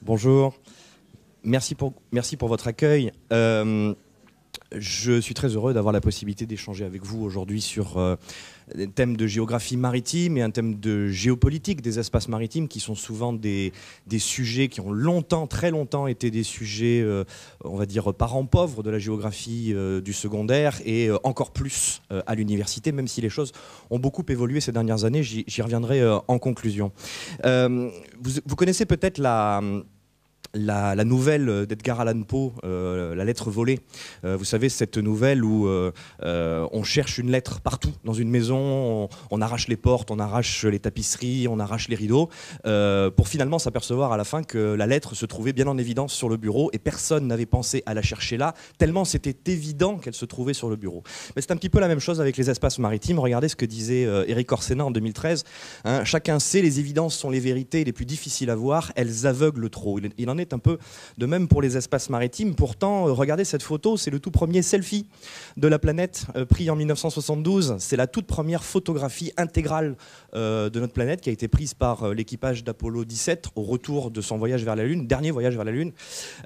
Bonjour. Merci pour votre accueil. Je suis très heureux d'avoir la possibilité d'échanger avec vous aujourd'hui sur un thème de géographie maritime et un thème de géopolitique des espaces maritimes qui sont souvent des sujets qui ont longtemps, très longtemps été des sujets, on va dire, parents pauvres de la géographie du secondaire et encore plus à l'université, même si les choses ont beaucoup évolué ces dernières années. J'y reviendrai en conclusion. Vous connaissez peut-être la nouvelle d'Edgar Allan Poe, La lettre volée. Vous savez, cette nouvelle où on cherche une lettre partout dans une maison, on arrache les portes, on arrache les tapisseries, on arrache les rideaux, pour finalement s'apercevoir à la fin que la lettre se trouvait bien en évidence sur le bureau et personne n'avait pensé à la chercher là, tellement c'était évident qu'elle se trouvait sur le bureau. Mais c'est un petit peu la même chose avec les espaces maritimes. Regardez ce que disait Éric Orsena en 2013. Hein, chacun sait, les évidences sont les vérités les plus difficiles à voir, elles aveuglent trop. Il en est un peu de même pour les espaces maritimes. Pourtant, regardez cette photo, c'est le tout premier selfie de la planète pris en 1972. C'est la toute première photographie intégrale de notre planète qui a été prise par l'équipage d'Apollo 17 au retour de son voyage vers la Lune, dernier voyage vers la Lune.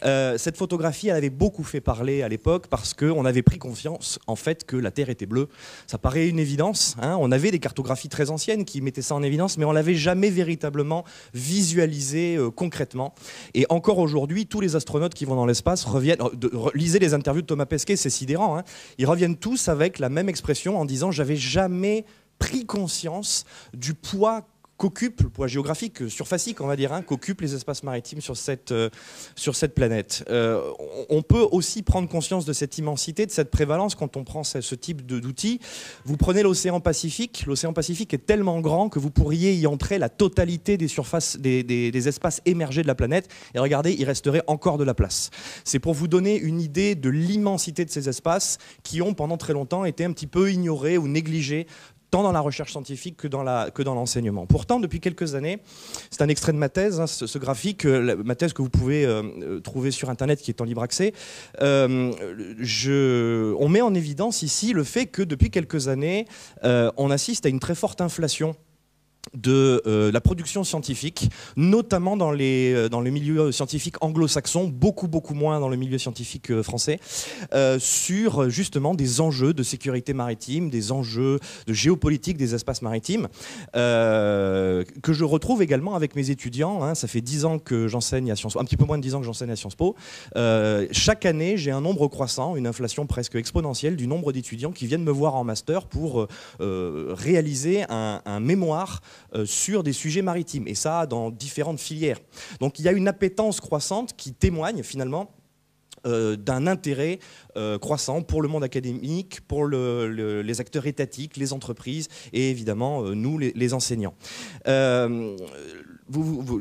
Cette photographie, elle avait beaucoup fait parler à l'époque parce qu'on avait pris confiance en fait que la Terre était bleue. Ça paraît une évidence, hein. On avait des cartographies très anciennes qui mettaient ça en évidence, mais on l'avait jamais véritablement visualisé concrètement. Et encore aujourd'hui, tous les astronautes qui vont dans l'espace reviennent. Lisez les interviews de Thomas Pesquet, c'est sidérant, hein. Ils reviennent tous avec la même expression en disant « j'avais jamais pris conscience du poids qu'occupe, le poids géographique, surfacique, on va dire, hein, qu'occupent les espaces maritimes sur cette planète. On peut aussi prendre conscience de cette immensité, de cette prévalence quand on prend ce type d'outils. Vous prenez l'océan Pacifique est tellement grand que vous pourriez y entrer la totalité des surfaces, des espaces émergés de la planète, et regardez, il resterait encore de la place. C'est pour vous donner une idée de l'immensité de ces espaces qui ont pendant très longtemps été un petit peu ignorés ou négligés, tant dans la recherche scientifique que dans l'enseignement. Pourtant, depuis quelques années, c'est un extrait de ma thèse, hein, ce graphique, ma thèse que vous pouvez trouver sur Internet, qui est en libre accès. On met en évidence ici le fait que depuis quelques années, on assiste à une très forte inflation de la production scientifique, notamment dans le milieu scientifique anglo-saxon, beaucoup moins dans le milieu scientifique français, sur justement des enjeux de sécurité maritime, des enjeux de géopolitique des espaces maritimes, que je retrouve également avec mes étudiants, hein. Ça fait 10 ans que j'enseigne à Sciences Po, un petit peu moins de 10 ans que j'enseigne à Sciences Po. Chaque année, j'ai un nombre croissant, une inflation presque exponentielle du nombre d'étudiants qui viennent me voir en master pour réaliser un mémoire sur des sujets maritimes, et ça dans différentes filières. Donc il y a une appétence croissante qui témoigne finalement d'un intérêt croissant pour le monde académique, pour les acteurs étatiques, les entreprises et évidemment nous les enseignants.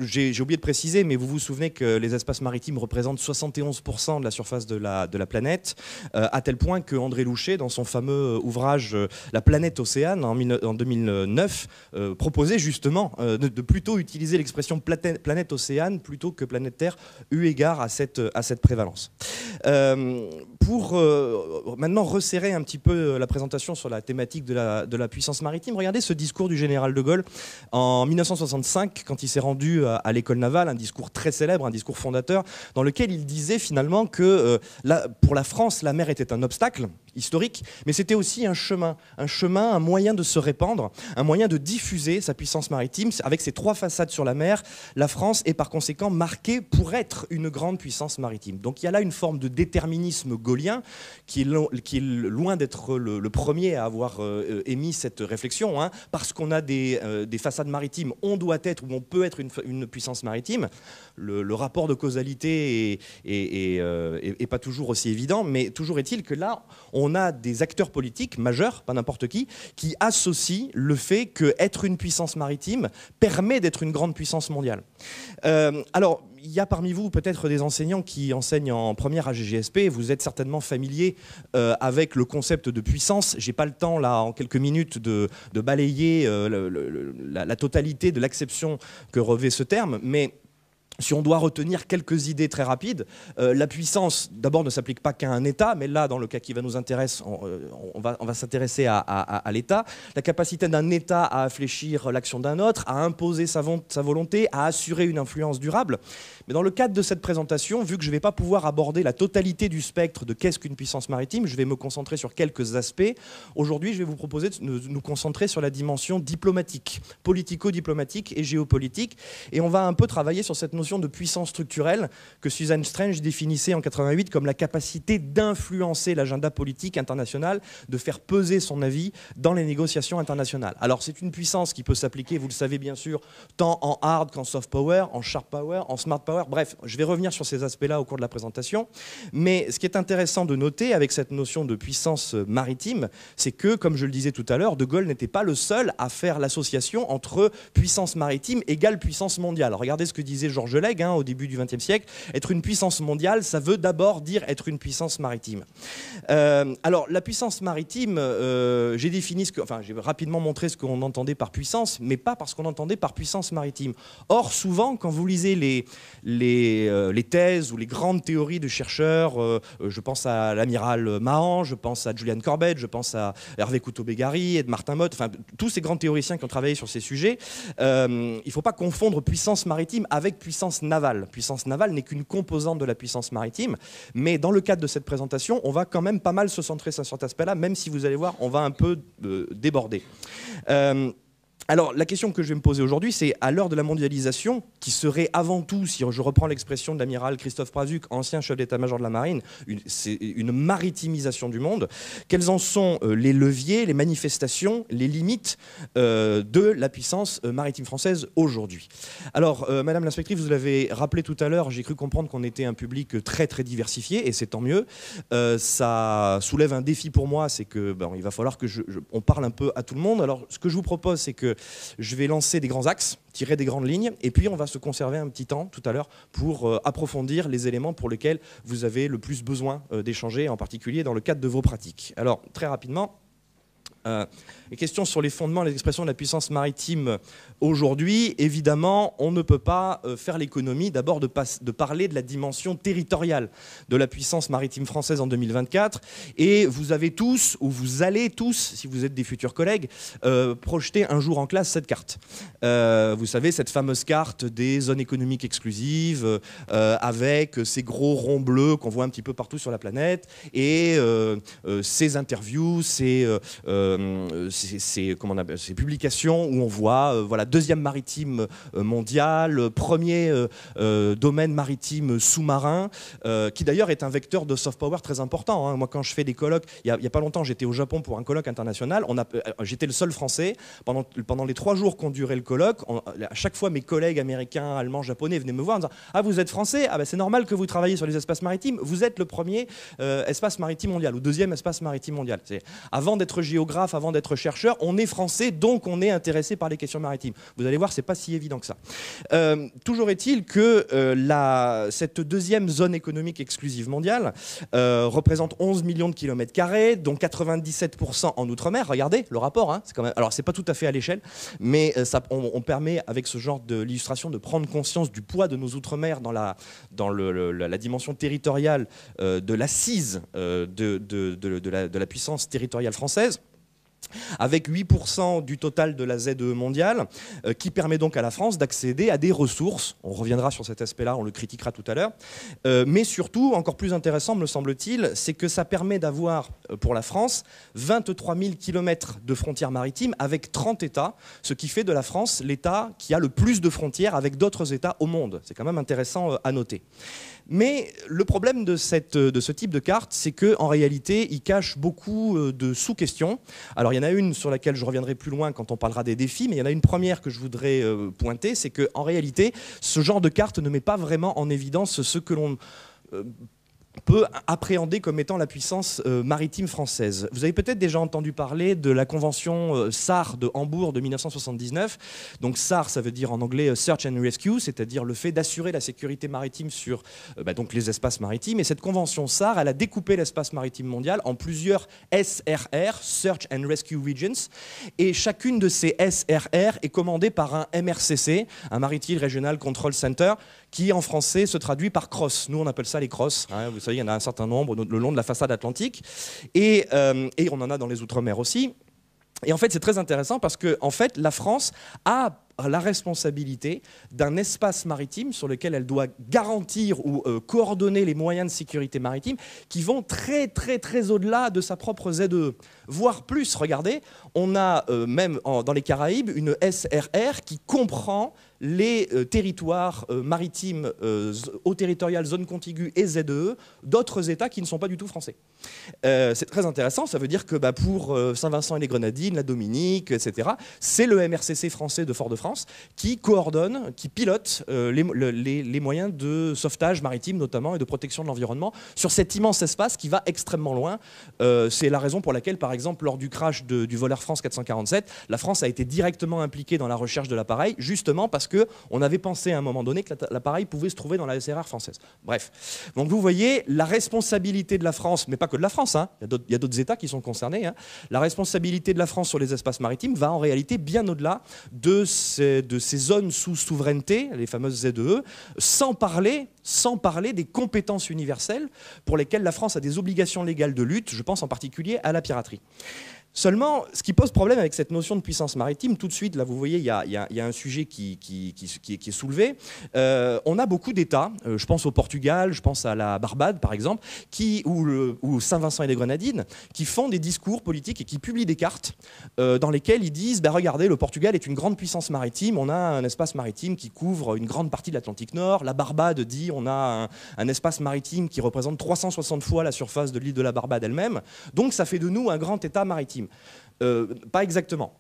J'ai oublié de préciser, mais vous vous souvenez que les espaces maritimes représentent 71% de la surface de la planète, à tel point que André Louchet, dans son fameux ouvrage La planète océane, en 2009, proposait justement de plutôt utiliser l'expression planète océane plutôt que planète Terre, eu égard à cette prévalence. Pour maintenant resserrer un petit peu la présentation sur la thématique de la puissance maritime, regardez ce discours du général de Gaulle en 1965, quand il s'est rendu à l'école navale, un discours très célèbre, un discours fondateur, dans lequel il disait finalement que pour la France, la mer était un obstacle historique, mais c'était aussi un chemin, un moyen de se répandre, un moyen de diffuser sa puissance maritime. Avec ses 3 façades sur la mer, la France est par conséquent marquée pour être une grande puissance maritime. Donc il y a là une forme de déterminisme gaulien qui est loin d'être le premier à avoir émis cette réflexion, hein. Parce qu'on a des façades maritimes, on doit être ou on peut être une puissance maritime. Le rapport de causalité est pas toujours aussi évident, mais toujours est-il que là, on a des acteurs politiques majeurs, pas n'importe qui associent le fait qu'être une puissance maritime permet d'être une grande puissance mondiale. Alors, il y a parmi vous peut-être des enseignants qui enseignent en première à GGSP. Vous êtes certainement familiers avec le concept de puissance. J'ai pas le temps là en quelques minutes de balayer la totalité de l'acception que revêt ce terme, mais Si on doit retenir quelques idées très rapides, la puissance, d'abord, ne s'applique pas qu'à un État, mais là, dans le cas qui va nous intéresser, on va s'intéresser à l'État. La capacité d'un État à infléchir l'action d'un autre, à imposer sa volonté, à assurer une influence durable. Mais dans le cadre de cette présentation, vu que je ne vais pas pouvoir aborder la totalité du spectre de qu'est-ce qu'une puissance maritime, je vais me concentrer sur quelques aspects. Aujourd'hui, je vais vous proposer de nous concentrer sur la dimension diplomatique, politico-diplomatique et géopolitique. Et on va un peu travailler sur cette notion de puissance structurelle que Susan Strange définissait en 88 comme la capacité d'influencer l'agenda politique international, de faire peser son avis dans les négociations internationales. Alors c'est une puissance qui peut s'appliquer, vous le savez bien sûr, tant en hard qu'en soft power, en sharp power, en smart power. Bref, je vais revenir sur ces aspects-là au cours de la présentation. Mais ce qui est intéressant de noter avec cette notion de puissance maritime, c'est que, comme je le disais tout à l'heure, De Gaulle n'était pas le seul à faire l'association entre puissance maritime égale puissance mondiale. Regardez ce que disait Georges Legge au début du XXe siècle. Être une puissance mondiale, ça veut d'abord dire être une puissance maritime. Alors, la puissance maritime, j'ai rapidement montré ce qu'on entendait par puissance, mais pas parce qu'on entendait par puissance maritime. Or, souvent, quand vous lisez les thèses ou les grandes théories de chercheurs, je pense à l'amiral Mahan, je pense à Julian Corbett, je pense à Hervé Couto-Begary, Ed Martin Mott, enfin, tous ces grands théoriciens qui ont travaillé sur ces sujets, il ne faut pas confondre puissance maritime avec puissance navale. Puissance navale n'est qu'une composante de la puissance maritime, mais dans le cadre de cette présentation, on va quand même pas mal se centrer sur cet aspect-là, même si vous allez voir, on va un peu déborder. Alors, la question que je vais me poser aujourd'hui, c'est à l'heure de la mondialisation, qui serait avant tout, si je reprends l'expression de l'amiral Christophe Prazuk, ancien chef d'état-major de la marine, c'est une maritimisation du monde, quels en sont les leviers, les manifestations, les limites de la puissance maritime française aujourd'hui? Alors, Madame l'inspectrice, vous l'avez rappelé tout à l'heure, j'ai cru comprendre qu'on était un public très très diversifié, et c'est tant mieux. Ça soulève un défi pour moi, c'est que il va falloir que on parle un peu à tout le monde. Alors, ce que je vous propose, c'est que je vais lancer des grands axes, tirer des grandes lignes, et puis on va se conserver un petit temps tout à l'heure pour approfondir les éléments pour lesquels vous avez le plus besoin d'échanger, en particulier dans le cadre de vos pratiques. Alors, très rapidement, les questions sur les fondements, les expressions de la puissance maritime aujourd'hui, évidemment, on ne peut pas faire l'économie d'abord de parler de la dimension territoriale de la puissance maritime française en 2024. Et vous avez tous, ou vous allez tous, si vous êtes des futurs collègues, projeter un jour en classe cette carte. Vous savez, cette fameuse carte des zones économiques exclusives, avec ces gros ronds bleus qu'on voit un petit peu partout sur la planète, et ces interviews, ces publications où on voit voilà, deuxième maritime mondial, premier domaine maritime sous-marin, qui d'ailleurs est un vecteur de soft power très important. Moi, quand je fais des colloques, il n'y a pas longtemps, j'étais au Japon pour un colloque international. J'étais le seul Français. Pendant les 3 jours qu'ont duré le colloque, à chaque fois, mes collègues américains, allemands, japonais venaient me voir en disant « Ah, vous êtes Français? Ah, ben, c'est normal que vous travaillez sur les espaces maritimes. Vous êtes le premier espace maritime mondial ou deuxième espace maritime mondial. » Avant d'être géographe, avant d'être chercheur, on est français, donc on est intéressé par les questions maritimes. Vous allez voir, c'est pas si évident que ça. Toujours est-il que cette deuxième zone économique exclusive mondiale représente 11 millions de kilomètres carrés, dont 97% en Outre-mer. Regardez le rapport. C'est quand même... Alors, c'est pas tout à fait à l'échelle, mais on permet, avec ce genre d'illustration, de prendre conscience du poids de nos Outre-mer dans la dimension territoriale de l'assise de la puissance territoriale française, avec 8% du total de la ZE mondiale, qui permet donc à la France d'accéder à des ressources. On reviendra sur cet aspect-là, on le critiquera tout à l'heure. Mais surtout, encore plus intéressant, me semble-t-il, c'est que ça permet d'avoir, pour la France, 23 000 kilomètres de frontières maritimes avec 30 États, ce qui fait de la France l'État qui a le plus de frontières avec d'autres États au monde. C'est quand même intéressant à noter. Mais le problème de ce type de carte, c'est qu'en réalité, il cache beaucoup de sous-questions. Alors, il y en a une sur laquelle je reviendrai plus loin quand on parlera des défis, mais il y en a une première que je voudrais pointer, c'est qu'en réalité, ce genre de carte ne met pas vraiment en évidence ce que l'on peut appréhender comme étant la puissance maritime française. Vous avez peut-être déjà entendu parler de la convention SAR de Hambourg de 1979. Donc SAR, ça veut dire en anglais Search and Rescue, c'est-à-dire le fait d'assurer la sécurité maritime sur donc les espaces maritimes. Et cette convention SAR, elle a découpé l'espace maritime mondial en plusieurs SRR, Search and Rescue Regions. Et chacune de ces SRR est commandée par un MRCC, un Maritime Regional Control Center, qui en français se traduit par CROSS. Nous, on appelle ça les CROSS. Hein, vous savez, il y en a un certain nombre le long de la façade atlantique. Et on en a dans les Outre-mer aussi. Et en fait, c'est très intéressant parce que en fait, la France a la responsabilité d'un espace maritime sur lequel elle doit garantir ou coordonner les moyens de sécurité maritime qui vont très très très au-delà de sa propre ZE. Voire plus, regardez, on a même dans les Caraïbes une SRR qui comprend les territoires maritimes, eaux territoriales, zones contiguës et ZE d'autres États qui ne sont pas du tout français. C'est très intéressant, ça veut dire que pour Saint-Vincent et les Grenadines, la Dominique, etc., c'est le MRCC français de Fort-de-France qui coordonne, qui pilote les moyens de sauvetage maritime notamment et de protection de l'environnement sur cet immense espace qui va extrêmement loin. C'est la raison pour laquelle, par exemple, lors du crash du vol Air France 447, la France a été directement impliquée dans la recherche de l'appareil, justement parce qu'on avait pensé à un moment donné que l'appareil pouvait se trouver dans la SRR française. Bref, donc vous voyez, la responsabilité de la France, mais pas que de la France, hein, il y a d'autres États qui sont concernés, hein, la responsabilité de la France sur les espaces maritimes va en réalité bien au-delà de ces zones sous souveraineté, les fameuses ZEE, sans parler des compétences universelles pour lesquelles la France a des obligations légales de lutte, je pense en particulier à la piraterie. Seulement, ce qui pose problème avec cette notion de puissance maritime, tout de suite, là vous voyez, il y a un sujet qui est soulevé. On a beaucoup d'États, je pense au Portugal, je pense à la Barbade par exemple, ou Saint-Vincent et les Grenadines, qui font des discours politiques et qui publient des cartes dans lesquelles ils disent regardez, le Portugal est une grande puissance maritime, on a un espace maritime qui couvre une grande partie de l'Atlantique Nord. La Barbade dit on a un espace maritime qui représente 360 fois la surface de l'île de la Barbade elle-même. Donc ça fait de nous un grand État maritime. Pas exactement.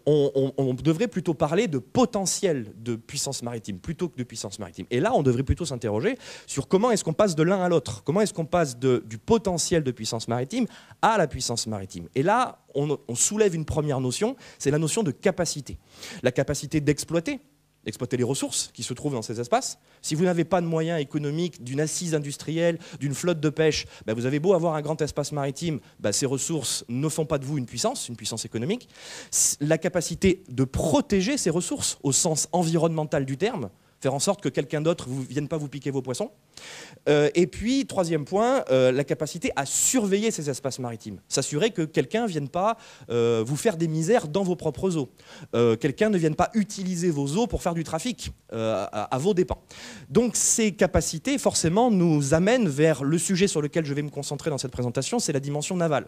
On devrait plutôt parler de potentiel de puissance maritime plutôt que de puissance maritime. Et là, on devrait plutôt s'interroger sur comment est-ce qu'on passe de l'un à l'autre. Comment est-ce qu'on passe du potentiel de puissance maritime à la puissance maritime. Et là, on soulève une première notion, c'est la notion de capacité. La capacité d'exploiter les ressources qui se trouvent dans ces espaces. Si vous n'avez pas de moyens économiques, d'une assise industrielle, d'une flotte de pêche, vous avez beau avoir un grand espace maritime, ces ressources ne font pas de vous une puissance économique. La capacité de protéger ces ressources au sens environnemental du terme, faire en sorte que quelqu'un d'autre ne vienne pas vous piquer vos poissons. Et puis, troisième point, la capacité à surveiller ces espaces maritimes. S'assurer que quelqu'un ne vienne pas vous faire des misères dans vos propres eaux. Quelqu'un ne vienne pas utiliser vos eaux pour faire du trafic à vos dépens. Donc ces capacités, forcément, nous amènent vers le sujet sur lequel je vais me concentrer dans cette présentation, c'est la dimension navale.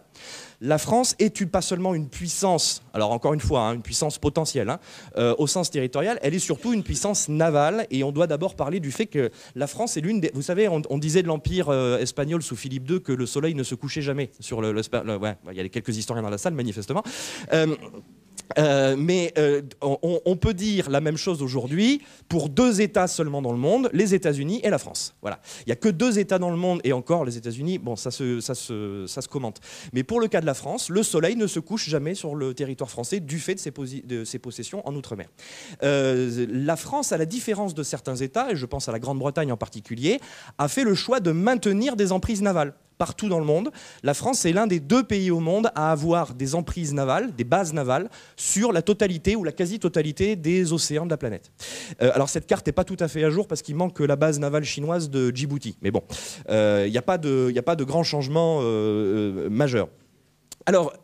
La France est pas seulement une puissance, alors encore une fois, une puissance potentielle, au sens territorial, elle est surtout une puissance navale. Et on doit d'abord parler du fait que la France est l'une des... Vous savez, on disait de l'Empire espagnol sous Philippe II que le soleil ne se couchait jamais sur il y a quelques historiens dans la salle, manifestement. On peut dire la même chose aujourd'hui pour deux États seulement dans le monde, les États-Unis et la France. Voilà. Il n'y a que deux États dans le monde, et encore les États-Unis, bon, ça se commente. Mais pour le cas de la France, le soleil ne se couche jamais sur le territoire français du fait de ses possessions en Outre-mer. La France, à la différence de certains États, et je pense à la Grande-Bretagne en particulier, a fait le choix de maintenir des emprises navales. Partout dans le monde, la France est l'un des deux pays au monde à avoir des emprises navales, des bases navales, sur la totalité ou la quasi-totalité des océans de la planète. Alors cette carte n'est pas tout à fait à jour parce qu'il manque la base navale chinoise de Djibouti. Mais bon, il n'y a pas de grand changement majeur. Alors,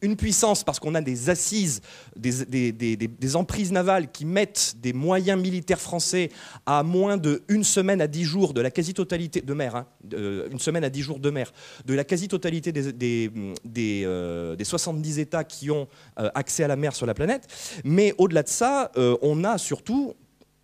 une puissance, parce qu'on a des assises, des emprises navales qui mettent des moyens militaires français à moins d'une semaine à 10 jours de la quasi-totalité de mer, une semaine à 10 jours de mer, de la quasi-totalité des 70 États qui ont accès à la mer sur la planète. Mais au-delà de ça, on a surtout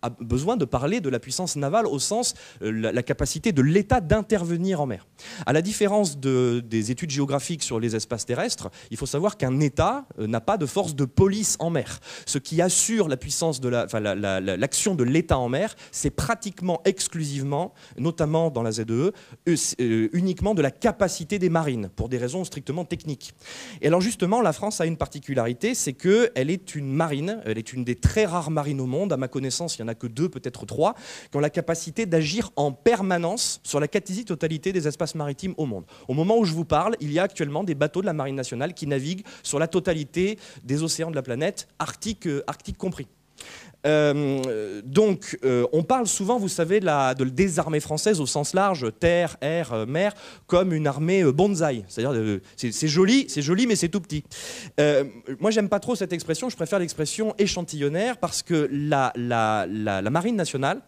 a besoin de parler de la puissance navale au sens la capacité de l'État d'intervenir en mer. À la différence des études géographiques sur les espaces terrestres, il faut savoir qu'un État n'a pas de force de police en mer. Ce qui assure la puissance de l'action de l'État en mer, c'est pratiquement exclusivement, notamment dans la ZEE, uniquement de la capacité des marines, pour des raisons strictement techniques. Et alors justement, la France a une particularité, c'est qu'elle est une marine, elle est une des très rares marines au monde, à ma connaissance, il y en a que 2, peut-être 3, qui ont la capacité d'agir en permanence sur la quasi-totalité des espaces maritimes au monde. Au moment où je vous parle, il y a actuellement des bateaux de la Marine nationale qui naviguent sur la totalité des océans de la planète, Arctique compris. On parle souvent, vous savez, des armées françaises au sens large, terre, air, mer, comme une armée bonsaï. C'est-à-dire, c'est joli, mais c'est tout petit. Moi, j'aime pas trop cette expression. Je préfère l'expression échantillonnaire parce que la Marine nationale,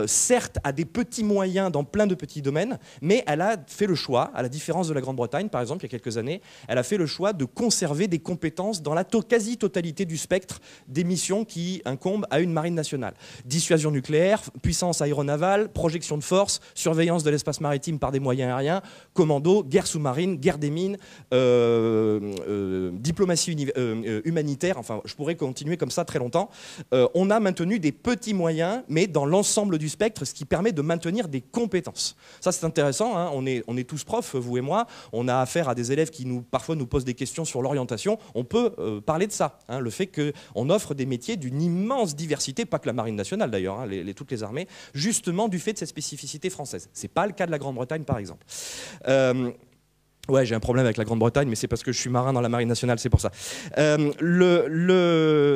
certes, a des petits moyens dans plein de petits domaines, mais elle a fait le choix, à la différence de la Grande-Bretagne, par exemple, il y a quelques années, elle a fait le choix de conserver des compétences dans la quasi-totalité du spectre des missions qui incombent à une marine nationale. Dissuasion nucléaire, puissance aéronavale, projection de force, surveillance de l'espace maritime par des moyens aériens, commando, guerre sous-marine, guerre des mines, diplomatie humanitaire, enfin je pourrais continuer comme ça très longtemps. On a maintenu des petits moyens, mais dans l'ensemble du spectre, ce qui permet de maintenir des compétences. Ça c'est intéressant, hein. On est tous profs, vous et moi, on a affaire à des élèves qui parfois nous posent des questions sur l'orientation, on peut parler de ça, hein, le fait qu'on offre des métiers d'une immense diversité, pas que la Marine nationale d'ailleurs, hein, toutes les armées, justement du fait de cette spécificité française. Ce n'est pas le cas de la Grande-Bretagne par exemple. Ouais, j'ai un problème avec la Grande-Bretagne, mais c'est parce que je suis marin dans la Marine nationale, c'est pour ça.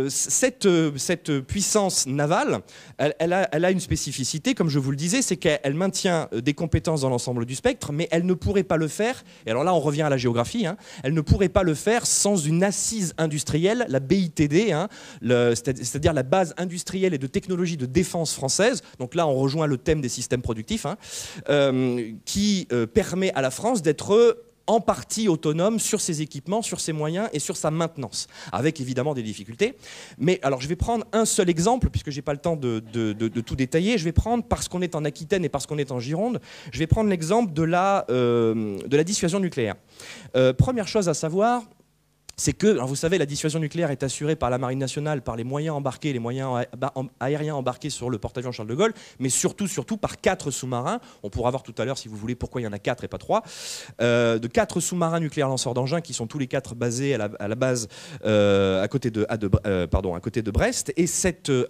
Cette puissance navale, elle a une spécificité, comme je vous le disais, c'est qu'elle maintient des compétences dans l'ensemble du spectre, mais elle ne pourrait pas le faire, et alors là on revient à la géographie, hein, elle ne pourrait pas le faire sans une assise industrielle, la BITD, hein, c'est-à-dire la base industrielle et de technologie de défense française, donc là on rejoint le thème des systèmes productifs, hein, qui permet à la France d'être en partie autonome sur ses équipements, sur ses moyens et sur sa maintenance, avec évidemment des difficultés. Mais alors je vais prendre un seul exemple, puisque je n'ai pas le temps de tout détailler. Je vais prendre, parce qu'on est en Aquitaine et parce qu'on est en Gironde, je vais prendre l'exemple de la dissuasion nucléaire. Première chose à savoir, c'est que, alors vous savez, la dissuasion nucléaire est assurée par la Marine nationale, par les moyens embarqués, les moyens aériens embarqués sur le porte-avions Charles de Gaulle, mais surtout par 4 sous-marins. On pourra voir tout à l'heure, si vous voulez, pourquoi il y en a 4 et pas 3. De 4 sous-marins nucléaires lanceurs d'engins qui sont tous les 4 basés à la base à côté de Brest. Et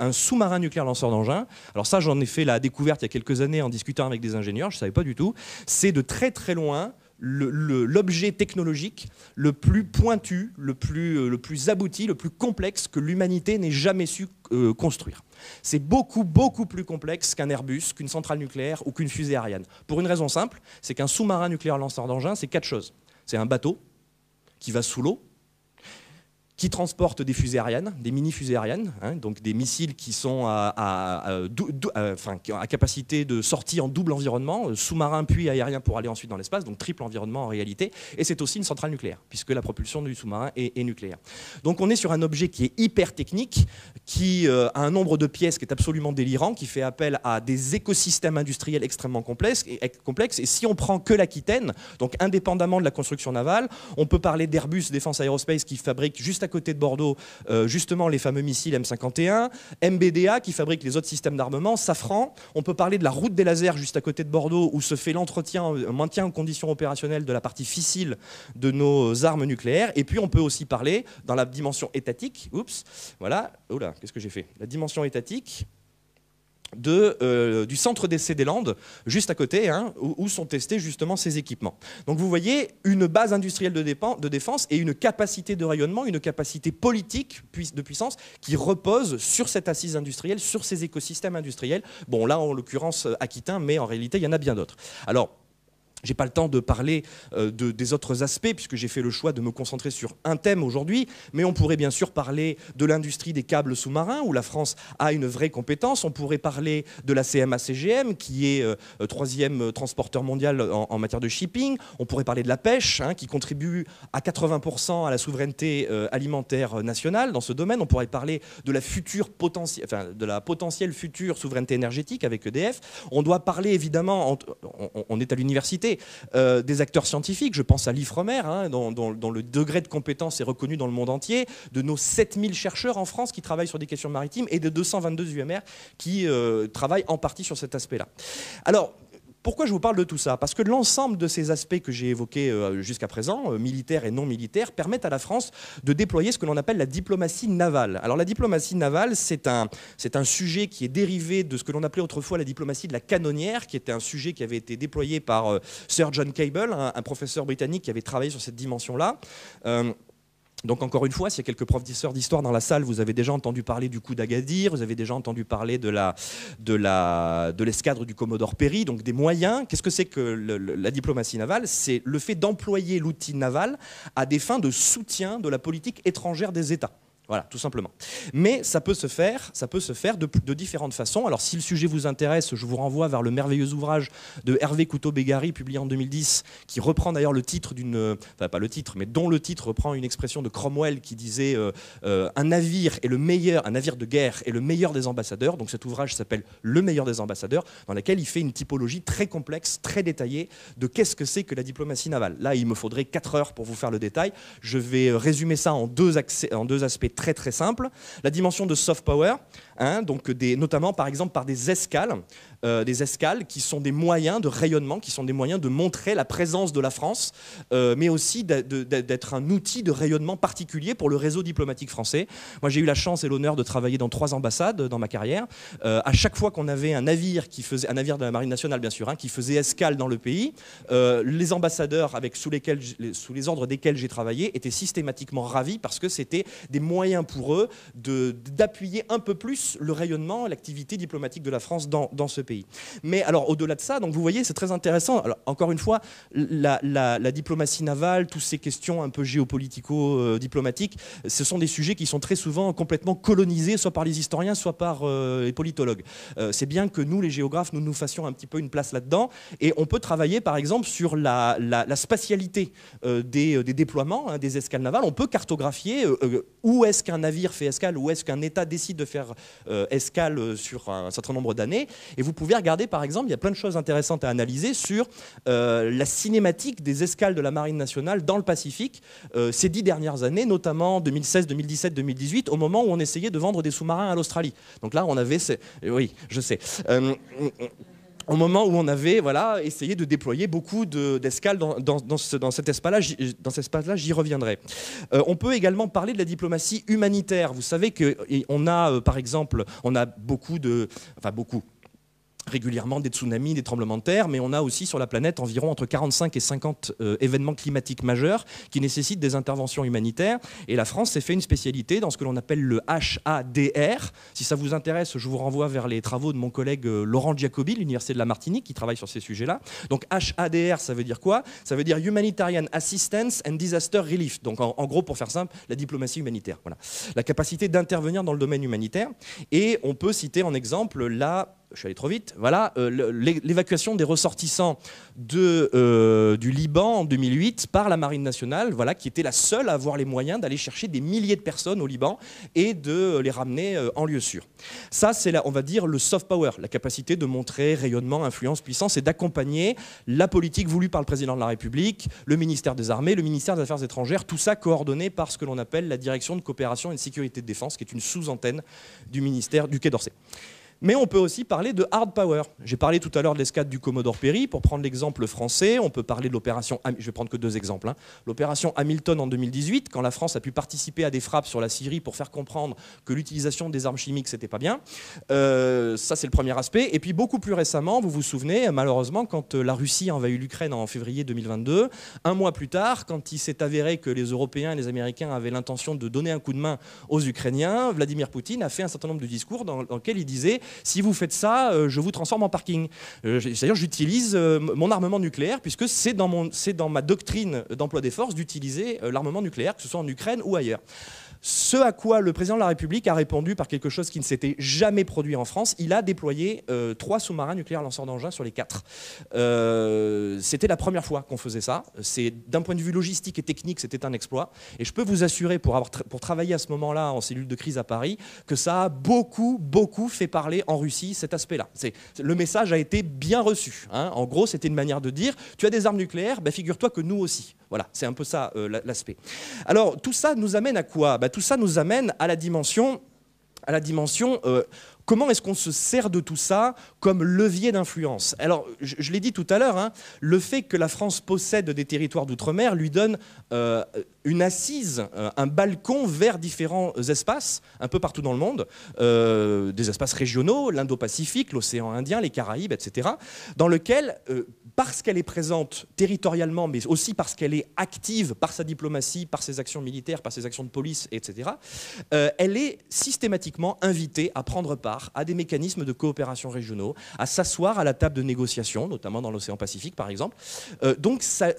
un sous-marin nucléaire lanceur d'engins, alors ça j'en ai fait la découverte il y a quelques années en discutant avec des ingénieurs, je ne savais pas du tout, c'est de très très loin l'objet technologique le plus pointu, le plus abouti, le plus complexe que l'humanité n'ait jamais su construire. C'est beaucoup, beaucoup plus complexe qu'un Airbus, qu'une centrale nucléaire ou qu'une fusée Ariane. Pour une raison simple, c'est qu'un sous-marin nucléaire lanceur d'engins, c'est 4 choses. C'est un bateau qui va sous l'eau, qui transporte des fusées aériennes, des mini-fusées aériennes, hein, donc des missiles qui sont à capacité de sortie en double environnement, sous-marin puis aérien pour aller ensuite dans l'espace, donc triple environnement en réalité, et c'est aussi une centrale nucléaire, puisque la propulsion du sous-marin est nucléaire. Donc on est sur un objet qui est hyper technique, qui a un nombre de pièces qui est absolument délirant, qui fait appel à des écosystèmes industriels extrêmement complexes, et si on prend que l'Aquitaine, donc indépendamment de la construction navale, on peut parler d'Airbus Défense Aerospace qui fabrique juste à côté de Bordeaux, justement les fameux missiles M51, MBDA qui fabrique les autres systèmes d'armement, Safran. On peut parler de la route des lasers juste à côté de Bordeaux où se fait maintien en conditions opérationnelles de la partie fissile de nos armes nucléaires. Et puis on peut aussi parler dans la dimension étatique, qu'est-ce que j'ai fait ? La dimension étatique du centre d'essai des Landes, juste à côté, hein, où sont testés justement ces équipements. Donc vous voyez une base industrielle de défense et une capacité de rayonnement, une capacité politique de puissance qui repose sur cette assise industrielle, sur ces écosystèmes industriels. Bon, là en l'occurrence Aquitain, mais en réalité il y en a bien d'autres. Alors, J'ai pas le temps de parler des autres aspects puisque j'ai fait le choix de me concentrer sur un thème aujourd'hui, mais on pourrait bien sûr parler de l'industrie des câbles sous-marins où la France a une vraie compétence. On pourrait parler de la CMA-CGM qui est troisième transporteur mondial en matière de shipping. On pourrait parler de la pêche qui contribue à 80% à la souveraineté alimentaire nationale dans ce domaine. On pourrait parler de la potentielle future souveraineté énergétique avec EDF. On doit parler évidemment, on est à l'université, des acteurs scientifiques, je pense à l'IFREMER, dont le degré de compétence est reconnu dans le monde entier, de nos 7000 chercheurs en France qui travaillent sur des questions maritimes et de 222 UMR qui travaillent en partie sur cet aspect-là. Alors, pourquoi je vous parle de tout ça? Parce que l'ensemble de ces aspects que j'ai évoqués jusqu'à présent, militaires et non militaires, permettent à la France de déployer ce que l'on appelle la diplomatie navale. Alors la diplomatie navale, c'est un sujet qui est dérivé de ce que l'on appelait autrefois la diplomatie de la canonnière, qui était un sujet qui avait été déployé par Sir John Cable, un professeur britannique qui avait travaillé sur cette dimension-là. Donc encore une fois, s'il y a quelques professeurs d'histoire dans la salle, vous avez déjà entendu parler du coup d'Agadir, vous avez déjà entendu parler de l'escadre du Commodore Perry, donc des moyens. Qu'est-ce que c'est que la diplomatie navale? C'est le fait d'employer l'outil naval à des fins de soutien de la politique étrangère des États. Voilà, tout simplement. Mais ça peut se faire de différentes façons. Alors, si le sujet vous intéresse, je vous renvoie vers le merveilleux ouvrage de Hervé Couteau-Begary, publié en 2010, qui reprend d'ailleurs le titre enfin, pas le titre, mais dont le titre reprend une expression de Cromwell qui disait un navire de guerre est le meilleur des ambassadeurs. Donc cet ouvrage s'appelle Le meilleur des ambassadeurs, dans lequel il fait une typologie très complexe, très détaillée de qu'est-ce que c'est que la diplomatie navale. Là, il me faudrait 4 heures pour vous faire le détail. Je vais résumer ça en deux aspects très très simple. La dimension de soft power, donc notamment par exemple par des escales qui sont des moyens de rayonnement, qui sont des moyens de montrer la présence de la France, mais aussi d'être un outil de rayonnement particulier pour le réseau diplomatique français. Moi j'ai eu la chance et l'honneur de travailler dans 3 ambassades dans ma carrière. À chaque fois qu'on avait un navire de la Marine nationale bien sûr, qui faisait escale dans le pays, les ambassadeurs sous les ordres desquels j'ai travaillé étaient systématiquement ravis parce que c'était des moyens pour eux d'appuyer un peu plus le rayonnement, l'activité diplomatique de la France dans ce pays. Mais alors au-delà de ça, donc vous voyez, c'est très intéressant. Alors, encore une fois, la diplomatie navale, toutes ces questions un peu géopolitico-diplomatiques, ce sont des sujets qui sont très souvent complètement colonisés, soit par les historiens, soit par les politologues. C'est bien que nous, les géographes, nous fassions un petit peu une place là-dedans. Et on peut travailler, par exemple, sur la spatialité des déploiements, des escales navales. On peut cartographier où est-ce qu'un navire fait escale, où est-ce qu'un État décide de faire escale sur un certain nombre d'années. Et vous pouvez regarder, par exemple, il y a plein de choses intéressantes à analyser sur la cinématique des escales de la Marine nationale dans le Pacifique ces 10 dernières années, notamment 2016, 2017, 2018, au moment où on essayait de vendre des sous-marins à l'Australie. Donc là, on avait... Oui, je sais. Au moment où on avait essayé de déployer beaucoup d'escales dans cet espace-là, j'y reviendrai. On peut également parler de la diplomatie humanitaire. Vous savez qu'on a, par exemple, régulièrement des tsunamis, des tremblements de terre, mais on a aussi sur la planète environ entre 45 et 50 événements climatiques majeurs qui nécessitent des interventions humanitaires. Et la France s'est fait une spécialité dans ce que l'on appelle le HADR. Si ça vous intéresse, je vous renvoie vers les travaux de mon collègue Laurent Giacobi, de l'Université de la Martinique, qui travaille sur ces sujets-là. Donc HADR, ça veut dire quoi? Ça veut dire Humanitarian Assistance and Disaster Relief. Donc en gros, pour faire simple, la diplomatie humanitaire. Voilà. La capacité d'intervenir dans le domaine humanitaire. Et on peut citer en exemple je suis allé trop vite, l'évacuation des ressortissants du Liban en 2008 par la Marine nationale, qui était la seule à avoir les moyens d'aller chercher des milliers de personnes au Liban et de les ramener en lieu sûr. Ça, c'est on va dire le soft power, la capacité de montrer rayonnement, influence, puissance et d'accompagner la politique voulue par le président de la République, le ministère des Armées, le ministère des Affaires étrangères, tout ça coordonné par ce que l'on appelle la Direction de coopération et de sécurité de défense, qui est une sous-antenne du ministère du Quai d'Orsay. Mais on peut aussi parler de hard power. J'ai parlé tout à l'heure de l'escadre du Commodore Perry. Pour prendre l'exemple français, on peut parler de l'opération... Je vais prendre que 2 exemples. L'opération Hamilton en 2018, quand la France a pu participer à des frappes sur la Syrie pour faire comprendre que l'utilisation des armes chimiques, c'était pas bien. Ça, c'est le premier aspect. Et puis, beaucoup plus récemment, vous vous souvenez, malheureusement, quand la Russie a envahi l'Ukraine en février 2022, un mois plus tard, quand il s'est avéré que les Européens et les Américains avaient l'intention de donner un coup de main aux Ukrainiens, Vladimir Poutine a fait un certain nombre de discours dans lesquels il disait si vous faites ça, je vous transforme en parking. C'est-à-dire j'utilise mon armement nucléaire, puisque c'est dans ma doctrine d'emploi des forces d'utiliser l'armement nucléaire, que ce soit en Ukraine ou ailleurs. Ce à quoi le président de la République a répondu par quelque chose qui ne s'était jamais produit en France. Il a déployé 3 sous-marins nucléaires lanceurs d'engins sur les 4. C'était la première fois qu'on faisait ça. D'un point de vue logistique et technique, c'était un exploit. Et je peux vous assurer, pour travailler à ce moment-là en cellule de crise à Paris, que ça a beaucoup fait parler en Russie, cet aspect-là. Le message a été bien reçu. Hein. En gros, c'était une manière de dire, tu as des armes nucléaires, ben, figure-toi que nous aussi. Voilà, c'est un peu ça l'aspect. Alors, tout ça nous amène à quoi? Tout ça nous amène à la dimension comment est-ce qu'on se sert de tout ça comme levier d'influence? Alors, je l'ai dit tout à l'heure, hein, le fait que la France possède des territoires d'outre-mer lui donne une assise, un balcon vers différents espaces, un peu partout dans le monde, des espaces régionaux, l'Indo-Pacifique, l'océan Indien, les Caraïbes, etc., dans lequel, parce qu'elle est présente territorialement, mais aussi parce qu'elle est active par sa diplomatie, par ses actions militaires, par ses actions de police, etc., elle est systématiquement invitée à prendre part à des mécanismes de coopération régionaux, à s'asseoir à la table de négociation, notamment dans l'océan Pacifique par exemple. Donc ça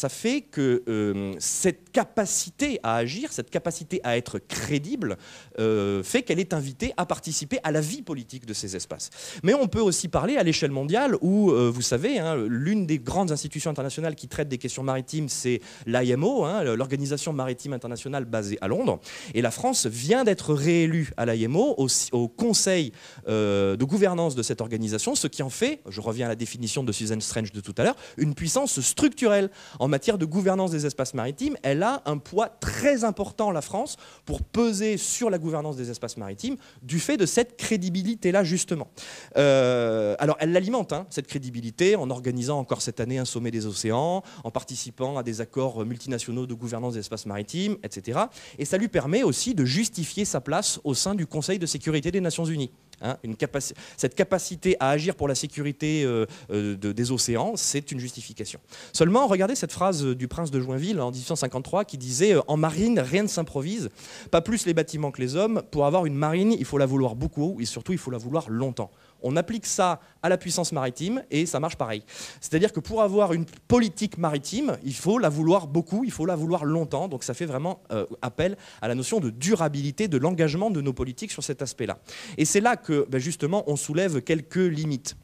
fait que cette capacité à agir, cette capacité à être crédible, fait qu'elle est invitée à participer à la vie politique de ces espaces. Mais on peut aussi parler à l'échelle mondiale où, vous savez, hein, l'une des grandes institutions internationales qui traite des questions maritimes, c'est l'IMO, hein, l'Organisation maritime internationale basée à Londres. Et la France vient d'être réélue à l'IMO, au Conseil de gouvernance de cette organisation, ce qui en fait, je reviens à la définition de Susan Strange de tout à l'heure, une puissance structurelle. En matière de gouvernance des espaces maritimes, elle a un poids très important, la France, pour peser sur la gouvernance des espaces maritimes, du fait de cette crédibilité-là, justement. Alors, elle l'alimente, hein, cette crédibilité, en organisant encore cette année un sommet des océans, en participant à des accords multinationaux de gouvernance des espaces maritimes, etc. Et ça lui permet aussi de justifier sa place au sein du Conseil de sécurité des Nations Unies. Hein, cette capacité à agir pour la sécurité des océans, c'est une justification. Seulement, regardez cette phrase du prince de Joinville en 1853 qui disait « En marine, rien ne s'improvise, pas plus les bâtiments que les hommes. Pour avoir une marine, il faut la vouloir beaucoup et surtout, il faut la vouloir longtemps. » On applique ça à la puissance maritime et ça marche pareil. C'est-à-dire que pour avoir une politique maritime, il faut la vouloir beaucoup, il faut la vouloir longtemps. Donc ça fait vraiment appel à la notion de durabilité, de l'engagement de nos politiques sur cet aspect-là. Et c'est là que, justement, on soulève quelques limites.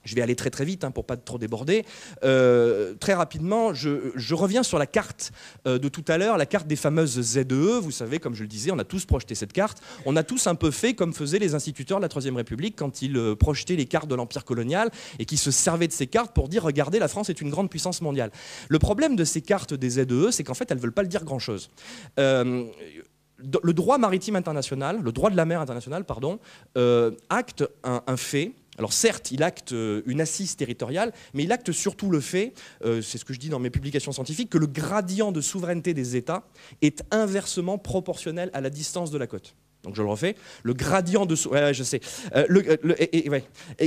Je vais aller très vite hein, pour pas trop déborder. Très rapidement, je reviens sur la carte de tout à l'heure, la carte des fameuses ZEE. Vous savez, comme je le disais, on a tous projeté cette carte. On a tous un peu fait comme faisaient les instituteurs de la Troisième République quand ils projetaient les cartes de l'Empire colonial et qui se servaient de ces cartes pour dire « Regardez, la France est une grande puissance mondiale ». Le problème de ces cartes des ZEE, c'est qu'en fait, elles ne veulent pas le dire grand-chose. Le droit maritime international, le droit de la mer international, pardon, acte un fait. Alors certes, il acte une assise territoriale, mais il acte surtout le fait, c'est ce que je dis dans mes publications scientifiques, que le gradient de souveraineté des États est inversement proportionnel à la distance de la côte. Donc je le refais, le gradient de,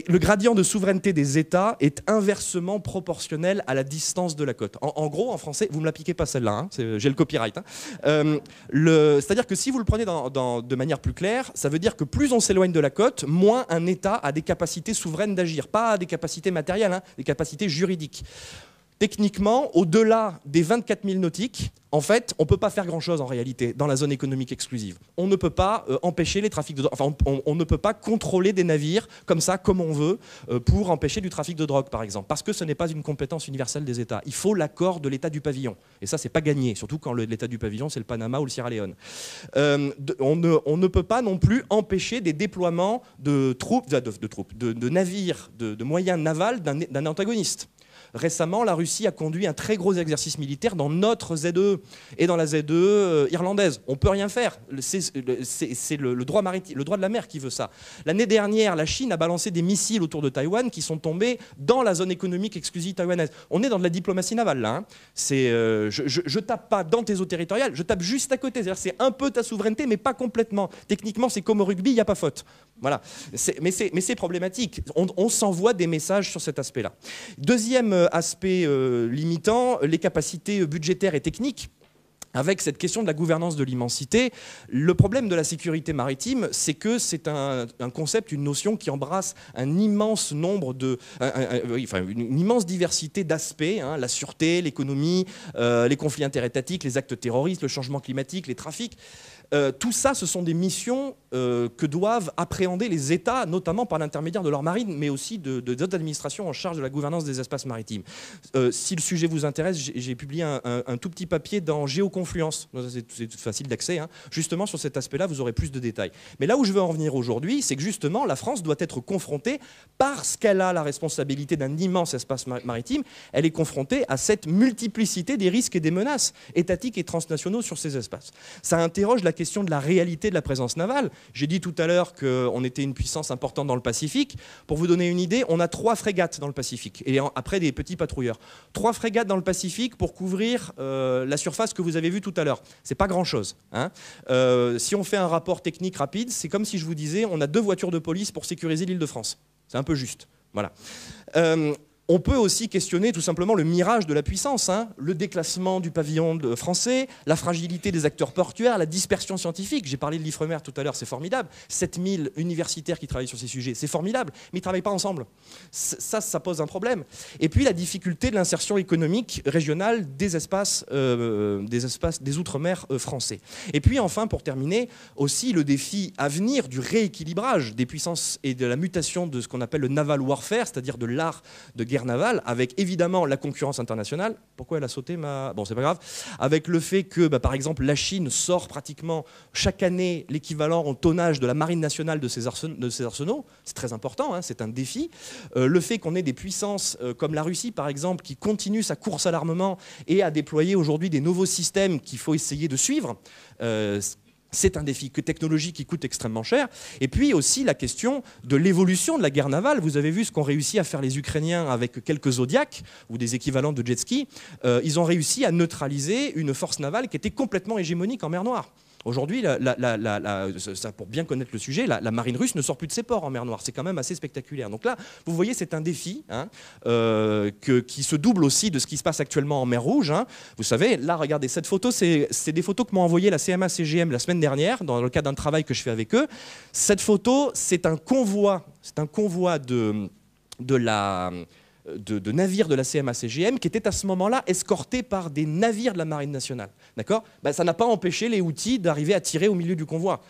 le gradient de souveraineté des États est inversement proportionnel à la distance de la côte. En gros, en français, vous ne me l'appliquez pas celle-là, hein, j'ai le copyright. Hein. C'est-à-dire que si vous le prenez de manière plus claire, ça veut dire que plus on s'éloigne de la côte, moins un État a des capacités souveraines d'agir, pas des capacités matérielles, hein, des capacités juridiques. Techniquement, au-delà des 24 000 nautiques, en fait, on ne peut pas faire grand-chose en réalité dans la zone économique exclusive. On ne peut pas empêcher les trafics de drogue, enfin, on ne peut pas contrôler des navires comme ça, comme on veut, pour empêcher du trafic de drogue, par exemple, parce que ce n'est pas une compétence universelle des États. Il faut l'accord de l'État du pavillon. Et ça, c'est pas gagné, surtout quand l'État du pavillon, c'est le Panama ou le Sierra Leone. On ne peut pas non plus empêcher des déploiements de navires, de moyens navals d'un antagoniste. Récemment, la Russie a conduit un très gros exercice militaire dans notre ZEE et dans la ZEE irlandaise. On ne peut rien faire. C'est le droit maritime, le droit de la mer qui veut ça. L'année dernière, la Chine a balancé des missiles autour de Taïwan qui sont tombés dans la zone économique exclusive taïwanaise. On est dans de la diplomatie navale là. Hein. Je tape pas dans tes eaux territoriales, je tape juste à côté. C'est un peu ta souveraineté, mais pas complètement. Techniquement, c'est comme au rugby, il n'y a pas faute. Voilà. Mais c'est problématique. On s'envoie des messages sur cet aspect-là. Deuxième aspect limitant, les capacités budgétaires et techniques. avec cette question de la gouvernance de l'immensité. Le problème de la sécurité maritime, c'est que c'est un concept, une notion qui embrasse un immense nombre une immense diversité d'aspects, hein, la sûreté, l'économie, les conflits interétatiques, les actes terroristes, le changement climatique, les trafics. Tout ça, ce sont des missions que doivent appréhender les États, notamment par l'intermédiaire de leur marine, mais aussi d'autres administrations en charge de la gouvernance des espaces maritimes. Si le sujet vous intéresse, j'ai publié un tout petit papier dans Géoconfluence, c'est facile d'accès, hein. Justement sur cet aspect-là, vous aurez plus de détails. Mais là où je veux en venir aujourd'hui, c'est que justement, la France doit être confrontée, parce qu'elle a la responsabilité d'un immense espace maritime, elle est confrontée à cette multiplicité des risques et des menaces étatiques et transnationaux sur ces espaces. Ça interroge la question de la réalité de la présence navale. J'ai dit tout à l'heure qu'on était une puissance importante dans le Pacifique. Pour vous donner une idée, on a 3 frégates dans le Pacifique, et après des petits patrouilleurs. 3 frégates dans le Pacifique pour couvrir la surface que vous avez vue tout à l'heure. C'est pas grand-chose, hein. Si on fait un rapport technique rapide, c'est comme si je vous disais on a 2 voitures de police pour sécuriser l'Île-de-France. C'est un peu juste. Voilà. On peut aussi questionner tout simplement le mirage de la puissance, hein, le déclassement du pavillon français, la fragilité des acteurs portuaires, la dispersion scientifique. J'ai parlé de l'Ifremer tout à l'heure, c'est formidable. 7000 universitaires qui travaillent sur ces sujets, c'est formidable, mais ils ne travaillent pas ensemble. Ça pose un problème. Et puis la difficulté de l'insertion économique régionale des outre-mer français. Et puis enfin, pour terminer, aussi le défi à venir du rééquilibrage des puissances et de la mutation de ce qu'on appelle le naval warfare, c'est-à-dire de l'art de guerre navale, avec évidemment la concurrence internationale. Pourquoi elle a sauté ma... Bon, c'est pas grave. Avec le fait que, par exemple, la Chine sort pratiquement chaque année l'équivalent en tonnage de la marine nationale de ses arsenaux. C'est très important, hein, c'est un défi. Le fait qu'on ait des puissances comme la Russie, par exemple, qui continue sa course à l'armement et à déployer aujourd'hui des nouveaux systèmes qu'il faut essayer de suivre. C'est un défi technologique qui coûte extrêmement cher. Et puis aussi la question de l'évolution de la guerre navale. Vous avez vu ce qu'ont réussi à faire les Ukrainiens avec quelques Zodiac ou des équivalents de jet ski. Ils ont réussi à neutraliser une force navale qui était complètement hégémonique en mer Noire. Aujourd'hui, pour bien connaître le sujet, la marine russe ne sort plus de ses ports en mer Noire. C'est quand même assez spectaculaire. Donc là, vous voyez, c'est un défi, hein, qui se double aussi de ce qui se passe actuellement en mer Rouge, hein. Vous savez, là, regardez, cette photo, c'est des photos que m'ont envoyées la CMA-CGM la semaine dernière, dans le cadre d'un travail que je fais avec eux. Cette photo, c'est un convoi de navires de la CMA-CGM qui étaient à ce moment-là escortés par des navires de la Marine nationale. D'accord ? Ça n'a pas empêché les Houthis d'arriver à tirer au milieu du convoi.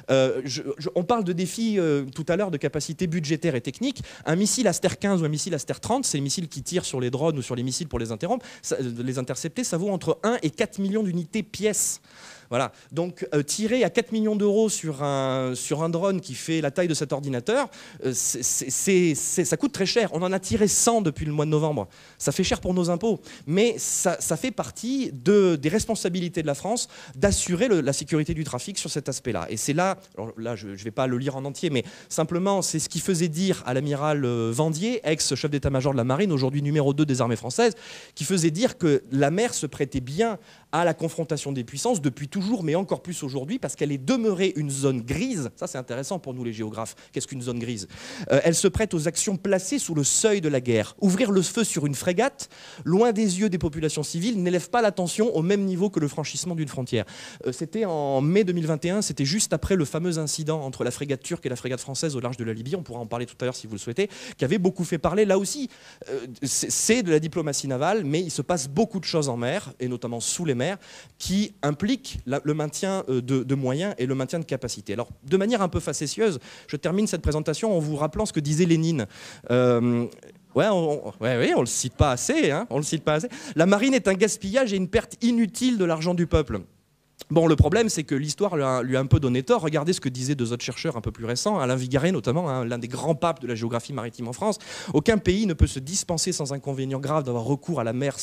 On parle de défis tout à l'heure de capacité budgétaire et technique. Un missile Aster 15 ou un missile Aster 30, c'est les missiles qui tirent sur les drones ou sur les missiles pour les intercepter, ça vaut entre 1 et 4 millions d'unités pièces. Voilà. Donc tirer à 4 millions d'euros sur un drone qui fait la taille de cet ordinateur, ça coûte très cher. On en a tiré 100 depuis le mois de novembre. Ça fait cher pour nos impôts. Mais ça fait partie des responsabilités de la France d'assurer la sécurité du trafic sur cet aspect-là. Et c'est là, alors là je ne vais pas le lire en entier, mais simplement c'est ce qui faisait dire à l'amiral Vendier, ex-chef d'état-major de la Marine, aujourd'hui numéro 2 des armées françaises, qui faisait dire que la mer se prêtait bien à la confrontation des puissances depuis toujours, mais encore plus aujourd'hui, parce qu'elle est demeurée une zone grise. Ça, c'est intéressant pour nous, les géographes. Qu'est-ce qu'une zone grise ? Elle se prête aux actions placées sous le seuil de la guerre. Ouvrir le feu sur une frégate, loin des yeux des populations civiles, n'élève pas l'attention au même niveau que le franchissement d'une frontière. C'était en mai 2021, c'était juste après le fameux incident entre la frégate turque et la frégate française au large de la Libye, on pourra en parler tout à l'heure si vous le souhaitez, qui avait beaucoup fait parler. Là aussi, c'est de la diplomatie navale, mais il se passe beaucoup de choses en mer, et notamment sous les mers, qui implique le maintien de moyens et le maintien de capacités. Alors, de manière un peu facétieuse, je termine cette présentation en vous rappelant ce que disait Lénine. Oui, on le cite pas assez, hein, on le cite pas assez. La marine est un gaspillage et une perte inutile de l'argent du peuple. Bon, le problème, c'est que l'histoire lui a un peu donné tort. Regardez ce que disaient 2 autres chercheurs un peu plus récents, Alain Vigaret notamment, hein, l'un des grands papes de la géographie maritime en France. Aucun pays ne peut se dispenser sans inconvénient grave d'avoir recours à la mer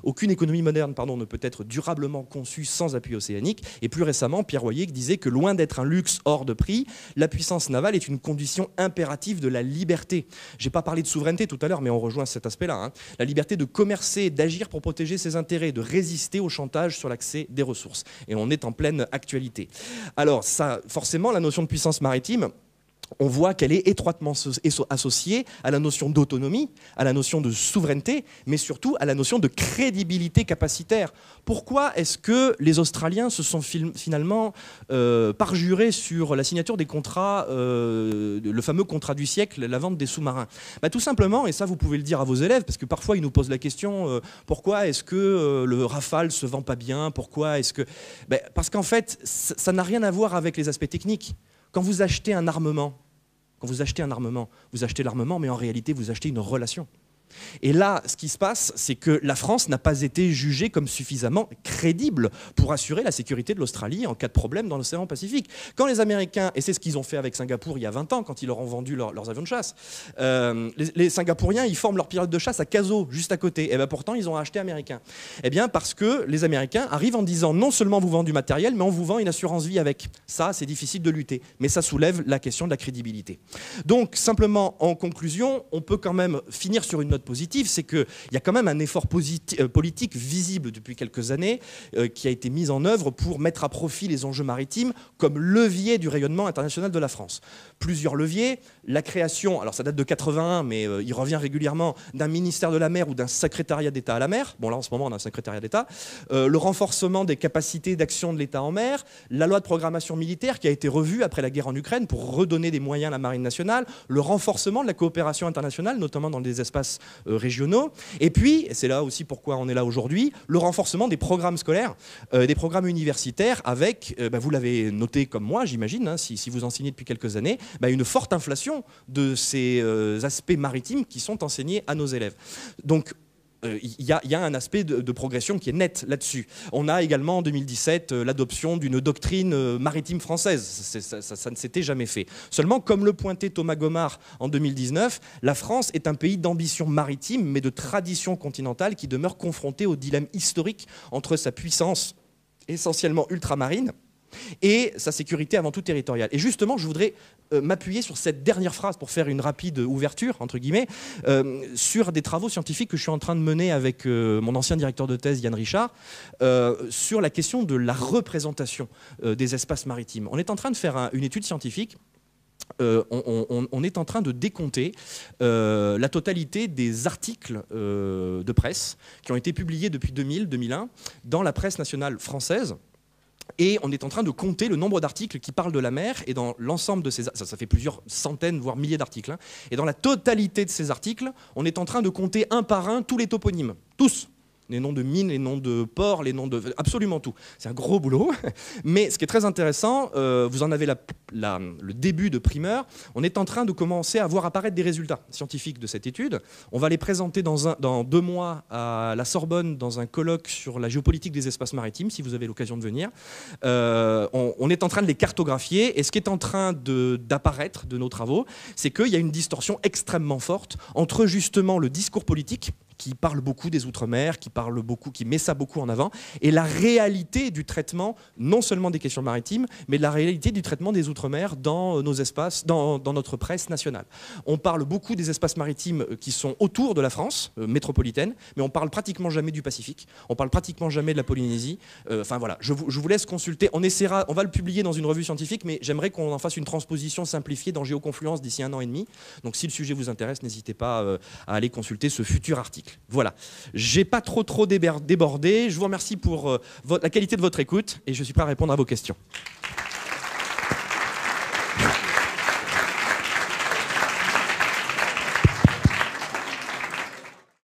aucune économie moderne, ne peut être durablement conçue sans appui océanique. Et plus récemment, Pierre Royer disait que loin d'être un luxe hors de prix, la puissance navale est une condition impérative de la liberté. J'ai pas parlé de souveraineté tout à l'heure, mais on rejoint cet aspect-là, hein. La liberté de commercer, d'agir pour protéger ses intérêts, de résister au chantage sur l'accès des ressources. Et on est en pleine actualité. Alors, ça, forcément, la notion de puissance maritime, on voit qu'elle est étroitement associée à la notion d'autonomie, à la notion de souveraineté, mais surtout à la notion de crédibilité capacitaire. Pourquoi est-ce que les Australiens se sont finalement parjurés sur la signature des contrats, le fameux contrat du siècle, la vente des sous-marins? Tout simplement, et ça vous pouvez le dire à vos élèves, parce que parfois ils nous posent la question, pourquoi est-ce que le Rafale se vend pas bien? Pourquoi est-ce que... parce qu'en fait, ça n'a rien à voir avec les aspects techniques. Quand vous achetez un armement, vous achetez l'armement, mais en réalité, vous achetez une relation. Et là, ce qui se passe, c'est que la France n'a pas été jugée comme suffisamment crédible pour assurer la sécurité de l'Australie en cas de problème dans l'océan Pacifique. Quand les Américains, et c'est ce qu'ils ont fait avec Singapour il y a 20 ans, quand ils leur ont vendu leurs avions de chasse, les Singapouriens, ils forment leur pilote de chasse à Caso, juste à côté. Et bien pourtant, ils ont acheté américain. Eh bien parce que les Américains arrivent en disant non seulement on vous vend du matériel, mais on vous vend une assurance vie avec. Ça, c'est difficile de lutter. Mais ça soulève la question de la crédibilité. Donc, simplement, en conclusion, on peut quand même finir sur une note positive, c'est qu'il y a quand même un effort politique visible depuis quelques années qui a été mis en œuvre pour mettre à profit les enjeux maritimes comme levier du rayonnement international de la France. Plusieurs leviers, la création, alors ça date de 81, mais il revient régulièrement, d'un ministère de la mer ou d'un secrétariat d'État à la mer. Bon là en ce moment on a un secrétariat d'État. Le renforcement des capacités d'action de l'État en mer, la loi de programmation militaire qui a été revue après la guerre en Ukraine pour redonner des moyens à la marine nationale, le renforcement de la coopération internationale, notamment dans des espaces régionaux. Et puis, c'est là aussi pourquoi on est là aujourd'hui, le renforcement des programmes scolaires, des programmes universitaires avec, vous l'avez noté comme moi, j'imagine, hein, si vous enseignez depuis quelques années, une forte inflation de ces aspects maritimes qui sont enseignés à nos élèves. Donc, il y a un aspect de progression qui est net là-dessus. On a également en 2017 l'adoption d'une doctrine maritime française. Ça ne s'était jamais fait. Seulement, comme le pointait Thomas Gomard en 2019, la France est un pays d'ambition maritime, mais de tradition continentale qui demeure confronté au dilemme historique entre sa puissance essentiellement ultramarine et sa sécurité avant tout territoriale. Et justement, je voudrais m'appuyer sur cette dernière phrase pour faire une rapide ouverture, entre guillemets, sur des travaux scientifiques que je suis en train de mener avec mon ancien directeur de thèse, Yann Richard, sur la question de la représentation des espaces maritimes. On est en train de faire une étude scientifique. On est en train de décompter la totalité des articles de presse qui ont été publiés depuis 2000-2001 dans la presse nationale française. Et on est en train de compter le nombre d'articles qui parlent de la mer, et dans l'ensemble de ces... Ça fait plusieurs centaines, voire milliers d'articles. Hein, et dans la totalité de ces articles, on est en train de compter un par un tous les toponymes. Tous. Les noms de mines, les noms de ports, les noms de... absolument tout. C'est un gros boulot. Mais ce qui est très intéressant, vous en avez le début de primeur, on est en train de commencer à voir apparaître des résultats scientifiques de cette étude. On va les présenter dans 2 mois à la Sorbonne dans un colloque sur la géopolitique des espaces maritimes, si vous avez l'occasion de venir. On est en train de les cartographier, et ce qui est en train d'apparaître de nos travaux, c'est qu'il y a une distorsion extrêmement forte entre justement le discours politique, qui parle beaucoup des Outre-mer, qui met ça beaucoup en avant, et la réalité du traitement, non seulement des questions maritimes, mais de la réalité du traitement des Outre-mer dans nos espaces, dans notre presse nationale. On parle beaucoup des espaces maritimes qui sont autour de la France métropolitaine, mais on parle pratiquement jamais du Pacifique, on parle pratiquement jamais de la Polynésie. Enfin voilà, je vous laisse consulter. On va le publier dans une revue scientifique, mais j'aimerais qu'on en fasse une transposition simplifiée dans Géoconfluence d'ici 1 an et demi. Donc si le sujet vous intéresse, n'hésitez pas à aller consulter ce futur article. Voilà, j'ai pas trop débordé. Je vous remercie pour la qualité de votre écoute et je suis prêt à répondre à vos questions.